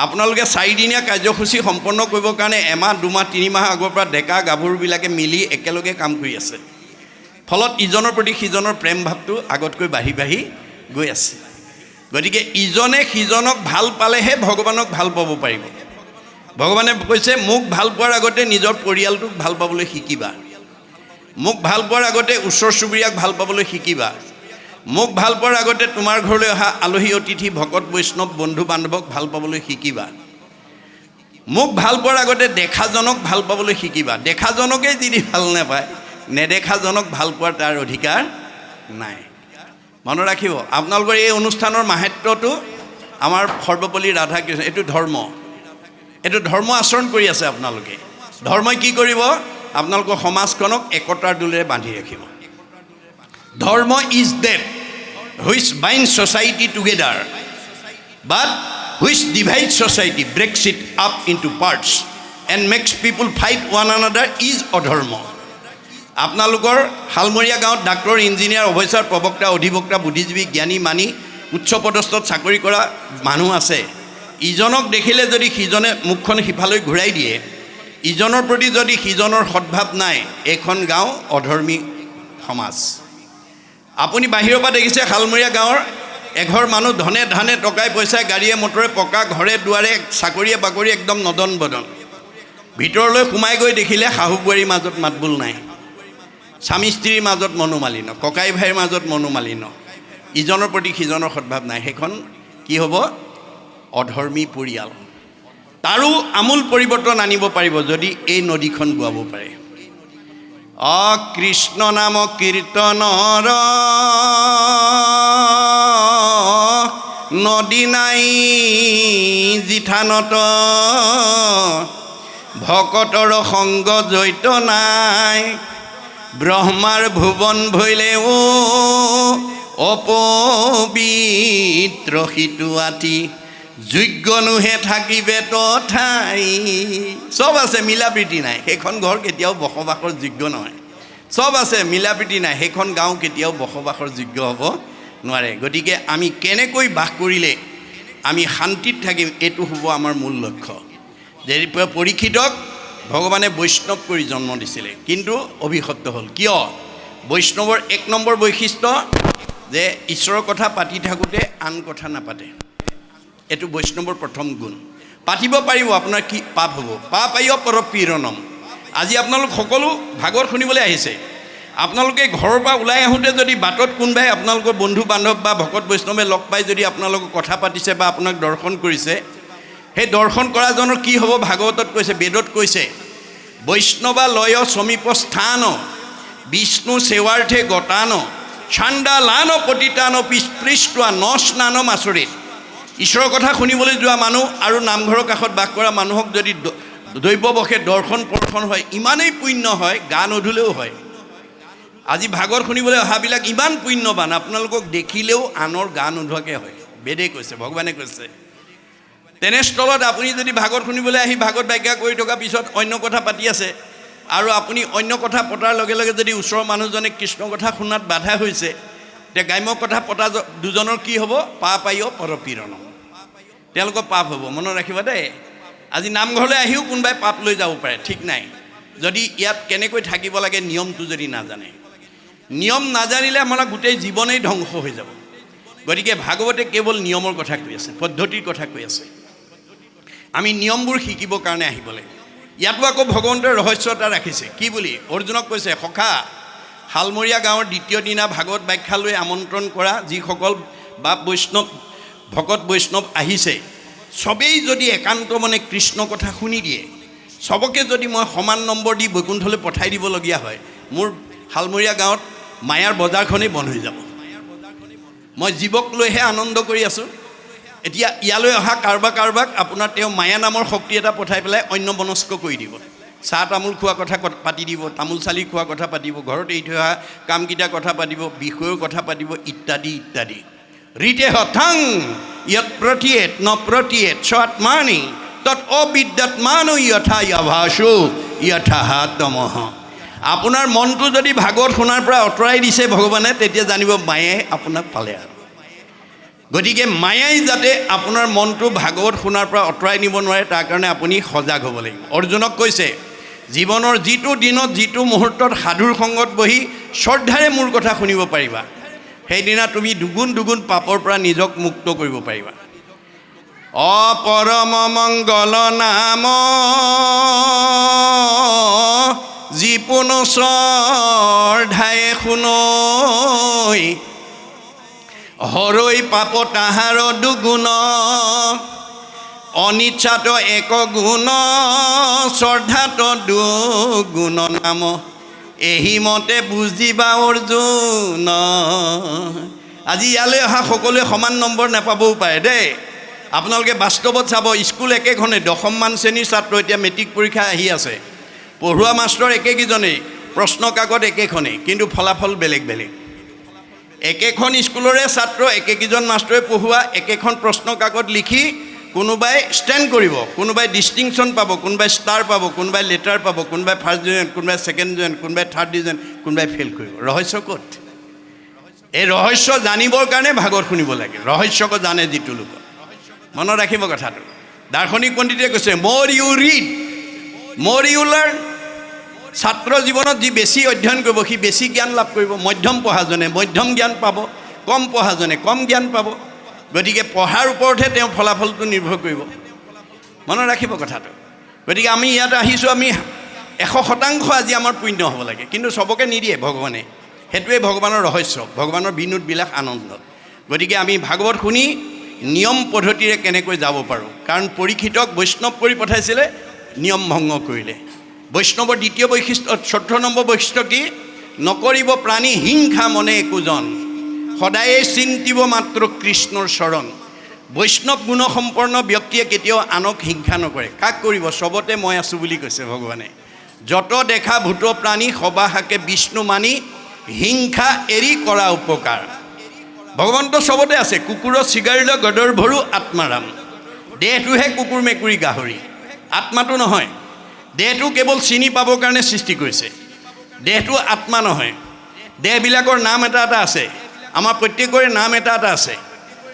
আপোনালোকে 4 দিনীয়া কাৰ্যসূচী সম্পন্ন কৰিবৰ কাৰণে এমাহ 2 মাহ 3 মাহ আগৰ পৰা ডেকা গাভৰুবিলাকে মিলি একেলগে কাম কৰি আছে। ফলত ইজনৰ প্ৰতি সিজনৰ প্ৰেম ভাৱটো আগতকৈ বাঢ়ি বাঢ়ি গৈ আছে। গতিকে ইজনে সিজনক ভাল পালেহে ভগৱানক ভাল পাব পাৰিব। ভগৱানে কৈছে, মোক ভাল পোৱাৰ আগতে নিজৰ পৰিয়ালটোক ভাল পাবলৈ শিকিবা। মোক ভাল পোৱাৰ আগতে ওচৰ চুবুৰীয়াক ভাল পাবলৈ শিকিবা। মোক ভাল পোৱাৰ আগতে তোমাৰ ঘৰলৈ অহা আলহী অতিথি ভকত বৈষ্ণৱ বন্ধু বান্ধৱক ভাল পাবলৈ শিকিবা। মোক ভাল পোৱাৰ আগতে দেখাজনক ভাল পাবলৈ শিকিবা। দেখাজনকেই যদি ভাল নাপায়, নেদেখাজনক ভাল পোৱাৰ তাৰ অধিকাৰ নাই। মনত ৰাখিব। আপোনালোকৰ এই অনুষ্ঠানৰ মাহাত্ম্যটো আমাৰ সৰ্বপল্লী ৰাধাকৃষ্ণ, এইটো ধৰ্ম। এইটো ধৰ্ম আচৰণ কৰি আছে আপোনালোকে। ধৰ্মই কি কৰিব? আপোনালোকৰ সমাজখনক একতাৰ দোলেৰে বান্ধি ৰাখিব। Dharma is that which bind society together but which divide society breaks it up into parts and makes people fight one another is adharma. আপোনালোকৰ শালমৰীয়া গাঁৱত ডাক্তৰ, ইঞ্জিনিয়াৰ, অফিচাৰ, প্ৰবক্তা, অধিবক্তা, বুদ্ধিজীৱী, জ্ঞানী, মানি, উচ্চ পদস্থত চাকৰি কৰা মানুহ আছে। ইজনক দেখিলে যদি সিজনে মুখখন সিফালৈ ঘূৰাই দিয়ে, ইজনৰ প্ৰতি যদি সিজনৰ সদ্ভাৱ নাই, এইখন গাঁও অধৰ্মী সমাজ। আপুনি বাহিৰৰ পৰা দেখিছে শালমৰীয়া গাঁৱৰ এঘৰ মানুহ ধনে ধানে টকাই পইচাই গাড়ীয়ে মটৰে পকা ঘৰে দুৱাৰে চাকৰিয়ে বাকৰি একদম নদন বদন। ভিতৰলৈ সোমাই গৈ দেখিলে শাহু বোৱাৰীৰ মাজত মাতবোল নাই, স্বামী স্ত্ৰীৰ মাজত মনোমালিন্য, ককাই ভাইৰ মাজত মনোমালিন্য, ইজনৰ প্ৰতি সিজনৰ সদ্ভাৱ নাই। সেইখন কি হ'ব? অধৰ্মী পৰিয়াল। তাৰো আমূল পৰিৱৰ্তন আনিব পাৰিব যদি এই নদীখন বোৱাব পাৰে। কৃষ্ণ নাম কীৰ্তনৰ নদী নাই জিঠানত, ভকতৰ সংগ জৈত নাই, ব্ৰহ্মাৰ ভুৱন ভৈলেও অপবিত্ৰ সিটো আতি, যোগ্যনুহে থাকিবে তথাই। চব আছে, মিলা প্ৰীতি নাই, সেইখন ঘৰ কেতিয়াও বসবাসৰ যোগ্য নহয়। চব আছে, মিলা প্ৰীতি নাই, সেইখন গাঁও কেতিয়াও বসবাসৰ যোগ্য হ'ব নোৱাৰে। গতিকে আমি কেনেকৈ বাস কৰিলে আমি শান্তিত থাকিম, এইটো হ'ব আমাৰ মূল লক্ষ্য। যেনেকৈ পৰীক্ষিতক ভগৱানে বৈষ্ণৱ কৰি জন্ম দিছিলে, কিন্তু অভিশপ্ত হ'ল। কিয়? বৈষ্ণৱৰ 1 নম্বৰ বৈশিষ্ট্য যে ঈশ্বৰৰ কথা পাতি থাকোঁতে আন কথা নাপাতে। এইটো বৈষ্ণৱৰ প্ৰথম গুণ। পাতিব পাৰিব, আপোনাৰ কি পাপ হ'ব? পাপ আয় পৰপীড়নম। আজি আপোনালোক সকলো ভাগৱত শুনিবলৈ আহিছে। আপোনালোকে ঘৰৰ পৰা ওলাই আহোঁতে যদি বাটত কোনোবাই আপোনালোকৰ বন্ধু বান্ধৱ বা ভকত বৈষ্ণৱে লগ পাই যদি আপোনালোকক কথা পাতিছে বা আপোনাক দৰ্শন কৰিছে, সেই দৰ্শন কৰাজনৰ কি হ'ব? ভাগৱতত কৈছে, বেদত কৈছে, বৈষ্ণৱা লয় সমীপ স্থান বিষ্ণু সেৱাৰ্থে গতান চাণ্ডালান পতিতান পিস্পৃষ্ট্বা ন স্নানম আচৰিত। ঈশ্বৰৰ কথা শুনিবলৈ যোৱা মানুহ আৰু নামঘৰৰ কাষত বাস কৰা মানুহক যদি দৈৱবশে দৰ্শন পৰ্শন হয়, ইমানেই পুণ্য হয়, গা নুধুলেও হয়। আজি ভাগৱত শুনিবলৈ অহাবিলাক ইমান পুণ্যৱান, আপোনালোকক দেখিলেও আনৰ গা নোধোৱাকৈ হয়। বেদে কৈছে, ভগৱানে কৈছে। তেনেস্থলত আপুনি যদি ভাগৱত শুনিবলৈ আহি ভাগৱত ব্যাখ্যা কৰি থকাৰ পিছত অন্য কথা পাতি আছে, আৰু আপুনি অন্য কথা পতাৰ লগে লগে যদি ওচৰৰ মানুহজনে কৃষ্ণ কথা শুনাত বাধা হৈছে, তেতিয়া গ্ৰাম্য কথা পতা দুজনৰ কি হ'ব? পাপায়ো পৰপীড়ন, তেওঁলোকৰ পাপ হ'ব। মনত ৰাখিবা দেই। আজি নামঘৰলৈ আহিও কোনোবাই পাপ লৈ যাব পাৰে, ঠিক নাই, যদি ইয়াত কেনেকৈ থাকিব লাগে নিয়মটো যদি নাজানে। নিয়ম নাজানিলে আমাৰ গোটেই জীৱনেই ধ্বংস হৈ যাব। গতিকে ভাগৱতে কেৱল নিয়মৰ কথা কৈ আছে, পদ্ধতিৰ কথা কৈ আছে। আমি নিয়মবোৰ শিকিবৰ কাৰণে আহিব লাগে। ইয়াতো আকৌ ভগৱন্তই ৰহস্য এটা ৰাখিছে। কি বুলি? অৰ্জুনক কৈছে, সখা, শালমৰীয়া গাঁৱৰ দ্বিতীয় দিনা ভাগৱত ব্যাখ্যালৈ আমন্ত্ৰণ কৰা যিসকল বাপ বৈষ্ণৱ, ভকত বৈষ্ণৱ আহিছে, চবেই যদি একান্ত মনে কৃষ্ণ কথা শুনি দিয়ে, চবকে যদি মই সমান নম্বৰ দি বৈকুণ্ঠলৈ পঠাই দিবলগীয়া হয়, মোৰ শালমৰীয়া গাঁৱত মায়াৰ বজাৰখনেই বন্ধ হৈ যাব। মই জীৱক লৈহে আনন্দ কৰি আছোঁ। এতিয়া ইয়ালৈ অহা কাৰোবাক আপোনাৰ তেওঁ মায়া নামৰ শক্তি এটা পঠাই পেলাই অন্য মনস্ক কৰি দিব। চাহ তামোল খোৱা কথা পাতি দিব, তামোল চালি খোৱা কথা পাতিব, ঘৰত এৰি থৈ অহা কামকেইটাৰ কথা পাতিব, বিষয়ৰ কথা পাতিব, ইত্যাদি ইত্যাদি। ৰীতে হঠাং ইয়ৎ প্ৰতীয়েত ন প্ৰতীয়েত স্বাত্মানি তৎ অবিদ্যাত্মানো যথা য়াভাসু যথা তমঃ। আপোনাৰ মনটো যদি ভাগৱত শুনাৰ পৰা আঁতৰাই দিছে ভগৱানে, তেতিয়া জানিব মায়ে আপোনাক পালে আৰু। গতিকে মায়াই যাতে আপোনাৰ মনটো ভাগৱত শুনাৰ পৰা আঁতৰাই নিব নোৱাৰে, তাৰ কাৰণে আপুনি সজাগ হ'ব লাগিব। অৰ্জুনক কৈছে, জীৱনৰ যিটো দিনত যিটো মুহূৰ্তত সাধুৰ সংগত বহি শ্ৰদ্ধাৰে মোৰ কথা শুনিব পাৰিবা, সেইদিনা তুমি দুগুণ পাপৰ পৰা নিজক মুক্ত কৰিব পাৰিবা। অপৰম মংগল নাম যিপুন শ্ৰদ্ধায়ে শুনৈ, হৰৈ পাপ তাহাৰ দুগুণ অনিচ্ছাত এক গুণ শ্ৰদ্ধাত দুগুণ নাম, এহি মতে বুজিবা অৰ্জুন। আজি ইয়ালৈ অহা সকলোৱে সমান নম্বৰ নাপাবও পাৰে দেই। আপোনালোকে বাস্তৱত চাব, স্কুল একেখনে, 10মান শ্ৰেণীৰ ছাত্ৰ, এতিয়া মেট্ৰিক পৰীক্ষা আহি আছে, পঢ়ুৱা মাষ্টৰ একেকেইজনেই, প্ৰশ্ন কাকত একেখনেই, কিন্তু ফলাফল বেলেগ বেলেগ। একেখন স্কুলৰে ছাত্ৰ, একেকেইজন মাষ্টৰে পঢ়ুৱা, একেখন প্ৰশ্ন কাকত লিখি কোনোবাই ষ্টেণ্ড কৰিব, কোনোবাই ডিষ্টিংশ্যন পাব, কোনোবাই ষ্টাৰ পাব, কোনোবাই লেটাৰ পাব, কোনোবাই ফাৰ্ষ্ট ডিভিজন, কোনোবাই ছেকেণ্ড ডিভিজন, কোনোবাই থাৰ্ড ডিভিজন, কোনোবাই ফেইল কৰিব। ৰহস্য ক'ত? এই ৰহস্য জানিবৰ কাৰণে ভাগৱত শুনিব লাগে। ৰহস্যক জানে যিটো লোক। মনত ৰাখিব কথাটো। দাৰ্শনিক পণ্ডিতে কৈছে, মোৰ ইউ ৰিড মোৰ ইউ লাৰ্ণ। ছাত্ৰ জীৱনত যি বেছি অধ্যয়ন কৰিব সি বেছি জ্ঞান লাভ কৰিব। মধ্যম পঢ়াজনে মধ্যম জ্ঞান পাব, কম পঢ়াজনে কম জ্ঞান পাব। গতিকে পঢ়াৰ ওপৰতহে তেওঁ ফলাফলটো নিৰ্ভৰ কৰিব। মনত ৰাখিব কথাটো। গতিকে আমি ইয়াত আহিছোঁ, আমি 100% আজি আমাৰ পুণ্য হ'ব লাগে, কিন্তু চবকে নিদিয়ে ভগৱানে। সেইটোৱে ভগৱানৰ ৰহস্য, ভগৱানৰ বিনোদ বিলাস আনন্দ। গতিকে আমি ভাগৱত শুনি নিয়ম পদ্ধতিৰে কেনেকৈ যাব পাৰোঁ। কাৰণ পৰীক্ষিতক বৈষ্ণৱ কৰি পঠাইছিলে, নিয়ম ভংগ কৰিলে। বৈষ্ণৱৰ দ্বিতীয় বৈশিষ্ট্য, 14 নম্বৰ বৈশিষ্ট্য কি? নকৰিব প্ৰাণী হিংসা মনে একোজন, সদায়ে চিন্তিব মাত্ৰ কৃষ্ণৰ চৰণ। বৈষ্ণৱ গুণসম্পন্ন ব্যক্তিয়ে কেতিয়াও আনক হিংসা নকৰে। কাক কৰিব? চবতে মই আছোঁ বুলি কৈছে ভগৱানে। যত দেখা ভূত প্ৰাণী সবাহাকে বিষ্ণু মানি, হিংসা এৰি কৰা উপকাৰ। ভগৱন্ত চবতে আছে। কুকুৰৰ চিগাৰিল গদৰ ভৰু আত্মাৰাম। দেহটোহে কুকুৰ মেকুৰী গাহৰি, আত্মাটো নহয়। দেহটো কেৱল চিনি পাবৰ কাৰণে সৃষ্টি কৰিছে, দেহটো আত্মা নহয়। দেহবিলাকৰ নাম এটা এটা আছে, আমাৰ প্ৰত্যেকৰে নাম এটা এটা আছে।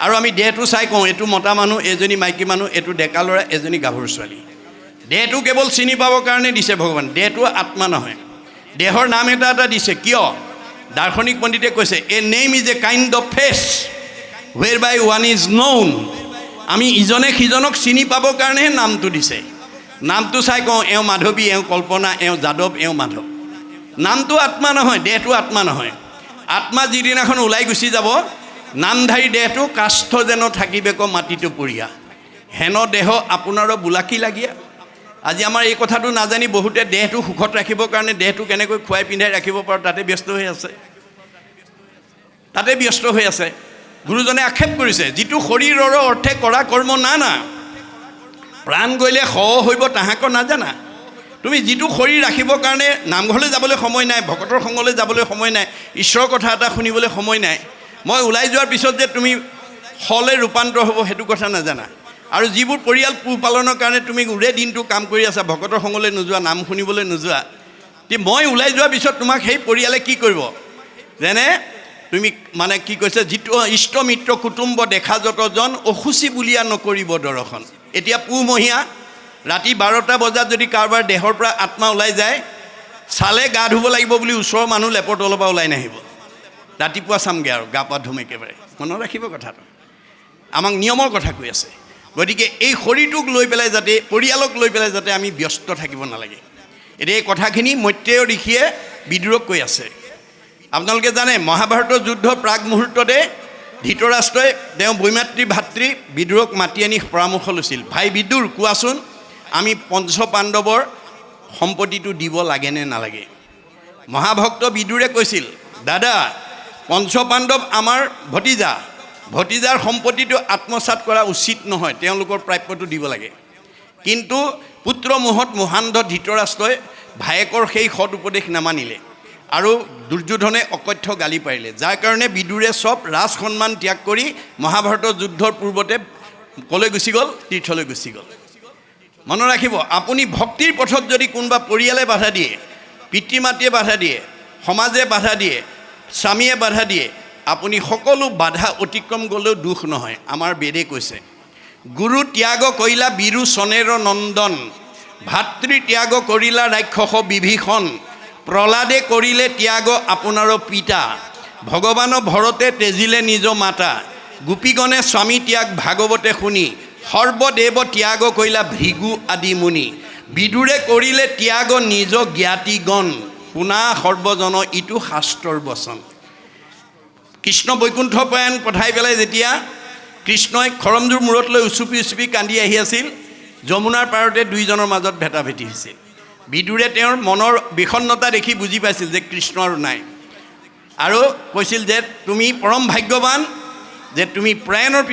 আৰু আমি দেহটো চাই কওঁ এইটো মতা মানুহ, এজনী মাইকী মানুহ, এইটো ডেকা ল'ৰা, এজনী গাভৰু ছোৱালী। দেহটো কেৱল চিনি পাবৰ কাৰণে দিছে ভগৱান, দেহটো আত্মা নহয়। দেহৰ নাম এটা এটা দিছে কিয়? দাৰ্শনিক পণ্ডিতে কৈছে, a name is a kind of face whereby one is known. আমি ইজনে সিজনক চিনি পাবৰ কাৰণেহে নামটো দিছে। নামটো চাই কওঁ এওঁ মাধৱী, এওঁ কল্পনা, এওঁ যাদৱ, এওঁ মাধৱ। নামটো আত্মা নহয়, দেহটো আত্মা নহয়। আত্মা যিদিনাখন ওলাই গুচি যাব, নামধাৰী দেহটো কাষ্ঠ যেন থাকিবে ক মাটিটো পৰিয়া, হেন দেহ আপোনাৰো বোলাকি লাগিয়া। আজি আমাৰ এই কথাটো নাজানি বহুতে দেহটো সুখত ৰাখিবৰ কাৰণে দেহটো কেনেকৈ খুৱাই পিন্ধাই ৰাখিব পাৰোঁ তাতে ব্যস্ত হৈ আছে। গুৰুজনে আক্ষেপ কৰিছে, যিটো শৰীৰৰ অৰ্থে কৰা কৰ্ম নানা, প্ৰাণ গ'লে স হৈব তাহাকো নাজানা। তুমি যিটো শৰীৰ ৰাখিবৰ কাৰণে নামঘৰলৈ যাবলৈ সময় নাই, ভকতৰ সংগলৈ যাবলৈ সময় নাই, ঈশ্বৰৰ কথা এটা শুনিবলৈ সময় নাই, মই ওলাই যোৱাৰ পিছত যে তুমি হলে ৰূপান্তৰ হ'ব সেইটো কথা নাজানা। আৰু যিবোৰ পৰিয়াল পোহপালনৰ কাৰণে তুমি গোটেই দিনটো কাম কৰি আছা, ভকতৰ সংগলৈ নোযোৱা, নাম শুনিবলৈ নোযোৱা, মই ওলাই যোৱাৰ পিছত তোমাক সেই পৰিয়ালে কি কৰিব, যেনে তুমি মানে কি কৈছে, যিটো ইষ্ট মিত্ৰ কুটুম্ব দেখা যতজন অসুচি বুলিয়া নকৰিব দৰ্শন। এতিয়া পুহমহীয়া ৰাতি 12টা বজাত যদি কাৰোবাৰ দেহৰ পৰা আত্মা ওলাই যায়, চালে গা ধুব লাগিব বুলি ওচৰৰ মানুহ লেপৰ তলৰ পৰা ওলাই নাহিব, ৰাতিপুৱা চামগৈ আৰু গা পা ধুম একেবাৰে। মনত ৰাখিব কথাটো, আমাক নিয়মৰ কথা কৈ আছে। গতিকে এই শৰীৰটোক লৈ পেলাই যাতে, পৰিয়ালক লৈ পেলাই যাতে আমি ব্যস্ত থাকিব নালাগে। এতিয়া এই কথাখিনি মৈত্ৰেয় ঋষিয়ে বিদুৰক কৈ আছে। আপোনালোকে জানে মহাভাৰতৰ যুদ্ধৰ প্ৰাক মুহূৰ্ততে ধৃতৰাষ্ট্ৰই তেওঁ বৈমাতৃ ভাতৃ বিদুৰক মাতি আনি পৰামৰ্শ লৈছিল, ভাই বিদুৰ কোৱাচোন, আমি পঞ্চ পাণ্ডৱৰ সম্পত্তিটো দিব লাগেনে নালাগে? মহাভক্ত বিদুৰে কৈছিল, দাদা পঞ্চ পাণ্ডৱ আমাৰ ভতিজাৰ সম্পত্তিটো আত্মসাৎ কৰা উচিত নহয়, তেওঁলোকৰ প্ৰাপ্যটো দিব লাগে। কিন্তু পুত্ৰ মোহত মোহান্ধ ধৃতৰাষ্ট্ৰই ভায়েকৰ সেই সৎ উপদেশ নামানিলে আৰু দুৰ্যোধনে অকথ্য গালি পাৰিলে, যাৰ কাৰণে বিদুৰে চব ৰাজ সন্মান ত্যাগ কৰি মহাভাৰতৰ যুদ্ধৰ পূৰ্বতে ক'লৈ গুচি গ'ল, তীৰ্থলৈ গুচি গ'ল। মনত ৰাখিব, আপুনি ভক্তিৰ পথত যদি কোনোবা পৰিয়ালে বাধা দিয়ে, পিতৃ মাতৃয়ে বাধা দিয়ে, সমাজে বাধা দিয়ে, স্বামীয়ে বাধা দিয়ে, আপুনি সকলো বাধা অতিক্ৰম গ'লেও দুখ নহয়। আমাৰ বেদে কৈছে, গুৰু ত্যাগ কৰিলা বিৰু চনেৰ নন্দন, ভাতৃ ত্যাগ কৰিলা ৰাক্ষস বিভীষণ, প্ৰহ্লাদে কৰিলে ত্যাগ আপোনাৰ পিতা, ভগৱান ভৰতে তেজিলে নিজ মাতা, গোপীগণে স্বামী ত্যাগ ভাগৱতে শুনি, সৰ্বদেৱ ত্যাগ কৰিলা ভৃগু আদি মুনি, বিদুৰে কৰিলে ত্যাগ নিজ জ্ঞাতিগণ, শুনা সৰ্বজন ইটো শাস্ত্ৰৰ বচন। কৃষ্ণ বৈকুণ্ঠ পৰায়ণ পঠাই পেলাই যেতিয়া কৃষ্ণই খৰমজোৰ মূৰত লৈ উচুপি কান্দি আহি আছিল, যমুনাৰ পাৰতে দুইজনৰ মাজত ভেটাভেটি হৈছিল। বিদুৰে তেওঁৰ মনৰ বিষণ্ণতা দেখি বুজি পাইছিল যে কৃষ্ণ আৰু নাই, আৰু কৈছিল যে তুমি পৰম ভাগ্যৱান যে তুমি প্ৰায়ণৰ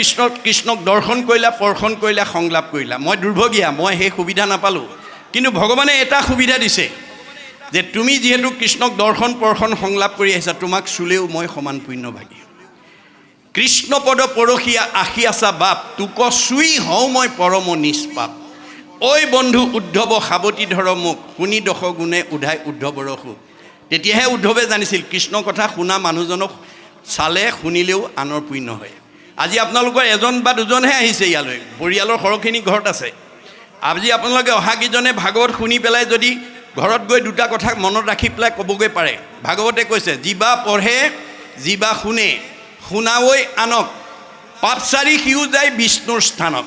কৃষ্ণক দৰ্শন কৰিলা, স্পৰ্শন কৰিলা, সংলাপ কৰিলা। মই দুৰ্ভগীয়া, মই সেই সুবিধা নাপালোঁ, কিন্তু ভগৱানে এটা সুবিধা দিছে যে তুমি যিহেতু কৃষ্ণক দৰ্শন স্পৰ্শন সংলাপ কৰি আহিছা, তোমাক চুলেও মই সমান পুণ্যভাগী। কৃষ্ণপদ পৰশীয়া আশী আছা বাপ, তোক চুই হওঁ মই পৰম নিষ্পাপ, ঐ বন্ধু উদ্ধৱ সাৱতি ধৰ মোক, শুনি দশ গুণে উধাই উদ্ধৱৰ সুখ। তেতিয়াহে উদ্ধৱে জানিছিল কৃষ্ণ কথা শুনা মানুহজনক চালে শুনিলেও আনৰ পুণ্য হয়। আজি আপোনালোকৰ এজন বা দুজনহে আহিছে ইয়ালৈ, পৰিয়ালৰ সৰহখিনি ঘৰত আছে। আজি আপোনালোকে অহাকেইজনে ভাগৱত শুনি পেলাই যদি ঘৰত গৈ দুটা কথা মনত ৰাখি পেলাই ক'বগৈ পাৰে, ভাগৱতে কৈছে, যিবা পঢ়ে যিবা শুনে শুনাৱৈ আনক, পাপচাৰী সিও যায় বিষ্ণুৰ স্থানত।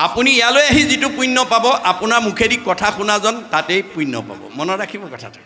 আপুনি ইয়ালৈ আহি যিটো পুণ্য পাব, আপোনাৰ মুখেদি কথা শুনাজন তাতেই পুণ্য পাব। মনত ৰাখিব কথাটো।